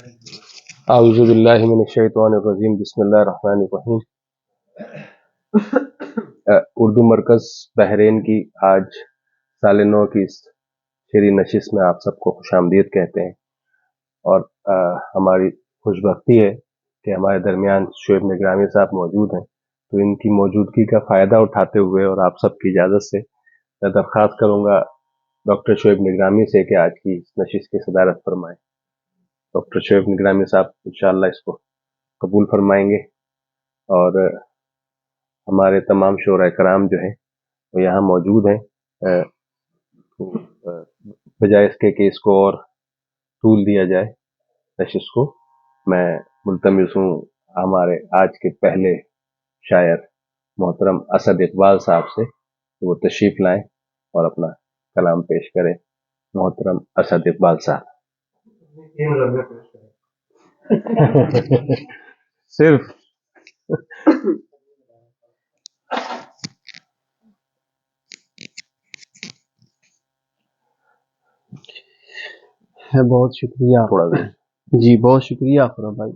औज़ु बिल्लाहि मिनश्शैतानिर्रजीम बिस्मिल्लाहिर्रहमानिर्रहीम। उर्दू मरकज़ बहरीन की आज साल 9 की शेरी नशिस्त में आप सबको खुशामदीद कहते हैं। और हमारी खुशबख्ती है कि हमारे दरमियान शोएब निगरानी साहब मौजूद हैं, तो इनकी मौजूदगी का फ़ायदा उठाते हुए और आप सबकी इजाज़त से मैं दरख्वास्त करूँगा डॉक्टर शोएब निगरानी से कि आज की इस नशिस्त की सदारत फरमाएँ। डॉक्टर शोएब निगरानी साहब इंशाअल्लाह इसको कबूल फरमाएंगे और हमारे तमाम शोरा कराम जो है वो यहाँ मौजूद हैं। तो बजाय इसके कि इसको और तूल दिया जाए नशिस्त को, मैं मुल्तमिस हूँ हमारे आज के पहले शायर मोहतरम असद इकबाल साहब से कि वो तशरीफ़ लाएं और अपना कलाम पेश करें। मोहतरम असद इकबाल साहब। सिर्फ बहुत शुक्रिया थोड़ा सा जी, बहुत शुक्रिया अफरोज भाई।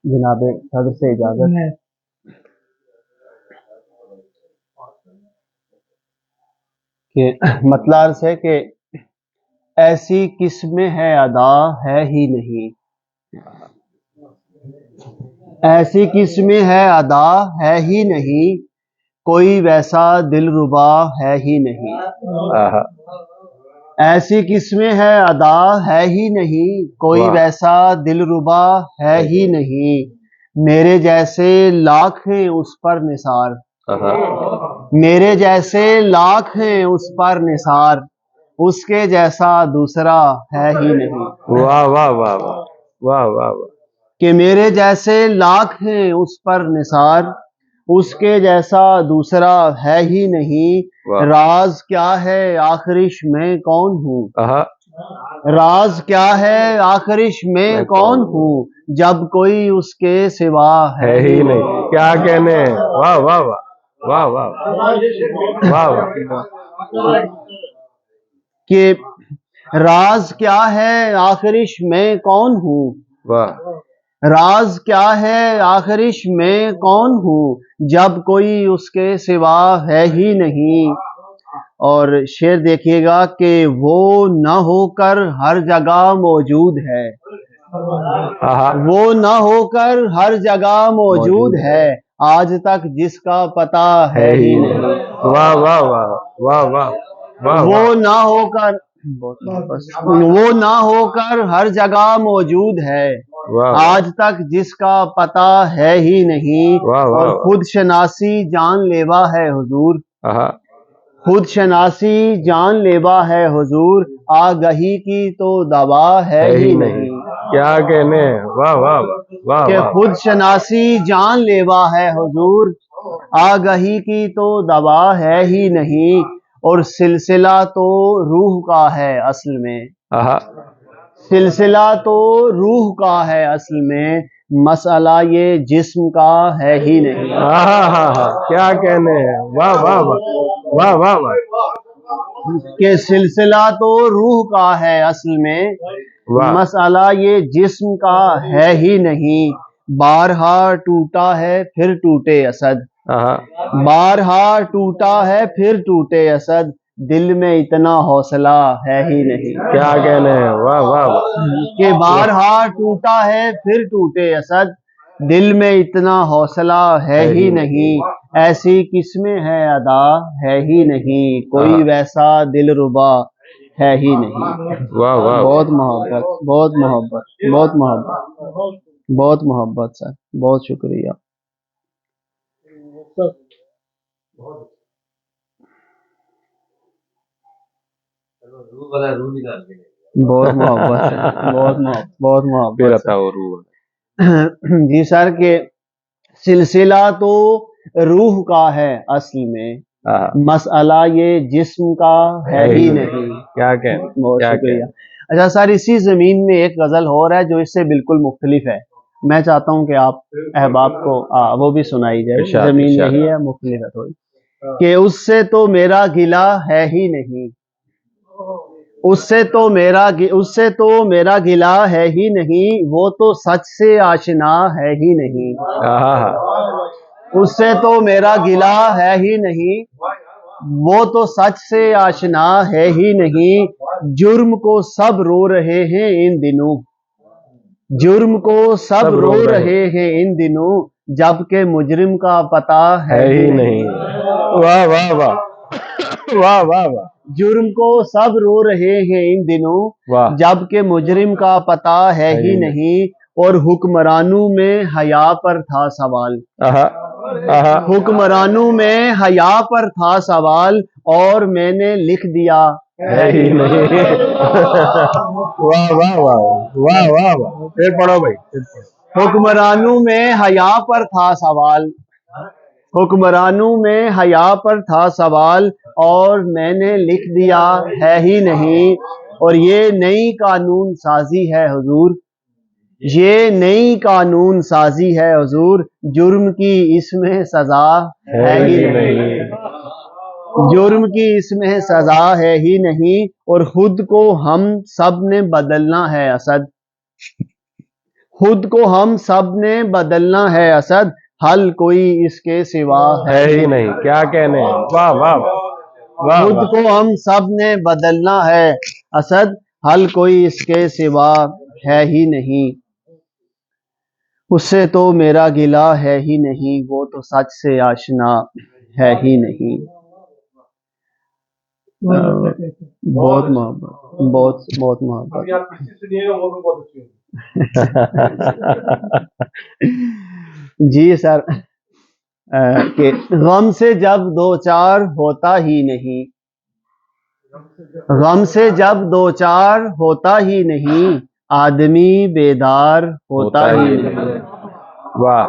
जनाब सदर से इजाजत है। कि मतलब अर्ज है कि ऐसी किस्में है अदा है ही नहीं, ऐसी किस्में है अदा है ही नहीं, कोई वैसा दिलरुबा है ही नहीं। ऐसी किस्में है अदा है ही नहीं, कोई वैसा दिलरुबा है ही नहीं। मेरे जैसे लाख हैं उस पर निसार, मेरे जैसे लाख हैं उस पर निसार, उसके जैसा दूसरा है ही नहीं। वाह वाह वाह वाह वाह वाह वाह। कि मेरे जैसे लाख हैं उस पर निसार, उसके जैसा दूसरा है ही नहीं। राज क्या है आखिरिश में कौन हूँ, राज क्या है आखिरिश में कौन हूँ, जब कोई उसके सिवा है ही नहीं। क्या कहने हैं। वाह वाह वाह वाह वाह वाह वाह। कि राज क्या है आखिरिश में कौन हूँ, वाह। राज क्या है आखिरिश में कौन हूँ, जब कोई उसके सिवा है ही नहीं। और शेर देखिएगा कि वो न होकर हर जगह मौजूद है, वो न होकर हर जगह मौजूद है, आज तक जिसका पता है ही नहीं। वाह वाह वाह वाह वाह। वो ना होकर वो ना होकर हर जगह मौजूद है, आज तक जिसका पता है ही नहीं। और खुद शनासी जानलेवा है हुजूर, खुद शनासी जानलेवा है हुजूर, आगही की तो दवा है ही नहीं। क्या कहने। वाह वाह वाह। कि खुद शनासी जानलेवा है हुजूर, आगही की तो दवा है ही नहीं। और सिलसिला तो रूह का है असल में, सिलसिला तो रूह का है असल में, मसला ये जिस्म का है ही नहीं। क्या कहने हैं। वाह वाह वाह वाह वाह। कि सिलसिला तो रूह का है असल में, मसला ये जिस्म का है ही नहीं। बारहा टूटा है फिर टूटे असद, बारहा टूटा है फिर टूटे असद, दिल में इतना हौसला है ही नहीं। क्या कहने हैं। वाह वाह कि बारहा टूटा है फिर टूटे असद, दिल में इतना हौसला है ही नहीं। ऐसी किस्में है अदा है ही नहीं, कोई वैसा दिलरुबा है ही नहीं। वाह वाह। बहुत मोहब्बत, बहुत मोहब्बत, बहुत मोहब्बत, बहुत मोहब्बत सर, बहुत शुक्रिया। बहुत मोहब्बत है, बहुत मोहब्बत जी सर। के सिलसिला तो रूह का है असल में, मसला ये जिस्म का है ही नहीं। क्या कहें। बहुत शुक्रिया। अच्छा सर, इसी जमीन में एक गजल हो रहा है जो इससे बिल्कुल मुख्तलिफ है, मैं चाहता हूँ कि आप अहबाब को वो भी सुनाई जाए। जमीन नहीं है, मुख्तलिफ है थोड़ी। कि उससे तो मेरा गिला है ही नहीं, उससे तो मेरा गिला है ही नहीं, वो तो सच से आशना है ही नहीं। उससे तो मेरा गिला है ही नहीं, वो तो सच से आशना है ही नहीं। जुर्म को सब रो रहे हैं इन दिनों, जुर्म को सब रो रहे हैं इन दिनों, जबकि मुजरिम का पता है ही नहीं। वाह वाह वाह, वाह वाह वाह। जुर्म को सब रो रहे हैं इन दिनों, वाह। जबकि मुजरिम का पता है ही नहीं। और हुक्मरानों में हया पर था सवाल, हुक्मरानों में हया पर था सवाल, और मैंने लिख दिया है ही नहीं। वाह वाह वाह, वाह वाह वाह। फिर पढ़ो भाई, फिर पढ़ो। हुक्मरानों में हया पर था सवाल, हुक्मरानों में हया पर था सवाल, और मैंने लिख दिया है ही नहीं। और ये नई कानून साजी है हुजूर, ये नई कानून साजी है हुजूर, जुर्म की इसमें सजा है ही नहीं। जुर्म की इसमें सजा है ही नहीं। और खुद को हम सब ने बदलना है असद, खुद को हम सब ने बदलना है असद, हल कोई इसके सिवा है ही नहीं। क्या कहने हैं, वाह वाह वाह। खुद को हम सब ने बदलना है असद, हल कोई इसके सिवा है ही नहीं। उससे तो मेरा गिला है ही नहीं, वो तो सच से आशना है ही नहीं। बहुत मोहब्बत, बहुत बहुत मोहब्बत। जी सर, कि गम से जब दो चार होता ही नहीं, गम से जब दो चार होता ही नहीं, आदमी बेदार होता ही नहीं। वाह।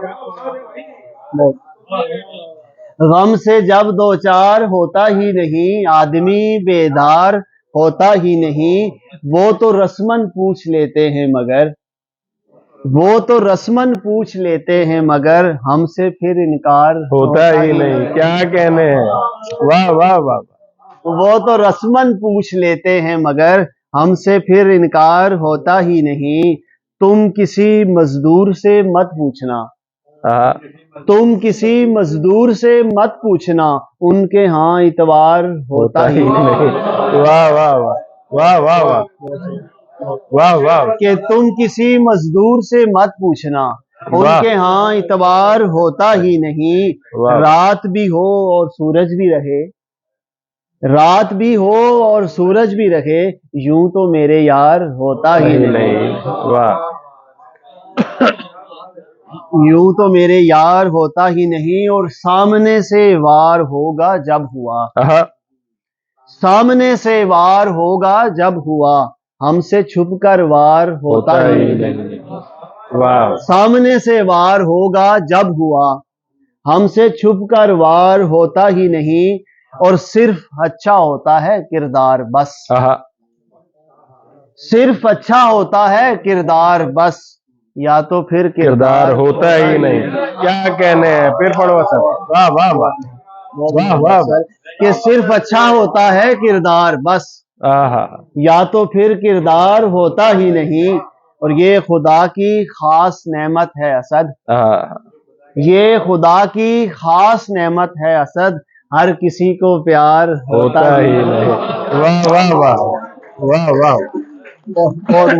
गम से जब दो चार होता ही नहीं, आदमी बेदार होता ही नहीं। वो तो रस्मन पूछ लेते हैं मगर, वो तो रस्मन पूछ लेते हैं मगर, हमसे फिर इनकार होता ही नहीं। क्या कहने हैं, वाह वाह वाह। वो तो रस्मन पूछ लेते हैं मगर, हमसे फिर इनकार होता ही नहीं। तुम किसी मजदूर से मत पूछना, तुम किसी मजदूर से मत पूछना, उनके यहाँ इतवार होता ही नहीं। वाह वाह वाह, वाह वाह वाह, वाह वाह। कि तुम किसी मजदूर से मत पूछना, उनके यहाँ इतवार होता ही नहीं। रात भी हो और सूरज भी रहे, रात भी हो और सूरज भी रहे, यूं तो मेरे यार होता ही नहीं। वाह। यूं तो मेरे यार होता ही नहीं। और सामने से वार होगा जब हुआ, सामने से वार होगा जब हुआ, हमसे छुपकर वार होता ही नहीं। वाह। सामने से वार होगा जब हुआ, हमसे छुपकर वार होता ही नहीं। और सिर्फ अच्छा होता है किरदार बस, सिर्फ अच्छा होता है किरदार बस, या तो फिर किरदार होता ही नहीं। क्या कहने हैं, फिर पढ़ो सर। वाह वाह वाह, वाह वाह वाह। कि सिर्फ अच्छा होता है किरदार बस, या तो फिर किरदार होता ही नहीं। और ये खुदा की खास नेमत है असद, ये खुदा की खास नेमत है असद, हर किसी को प्यार होता ही नहीं। वाह वाह वाह, वाह वाह। बहुत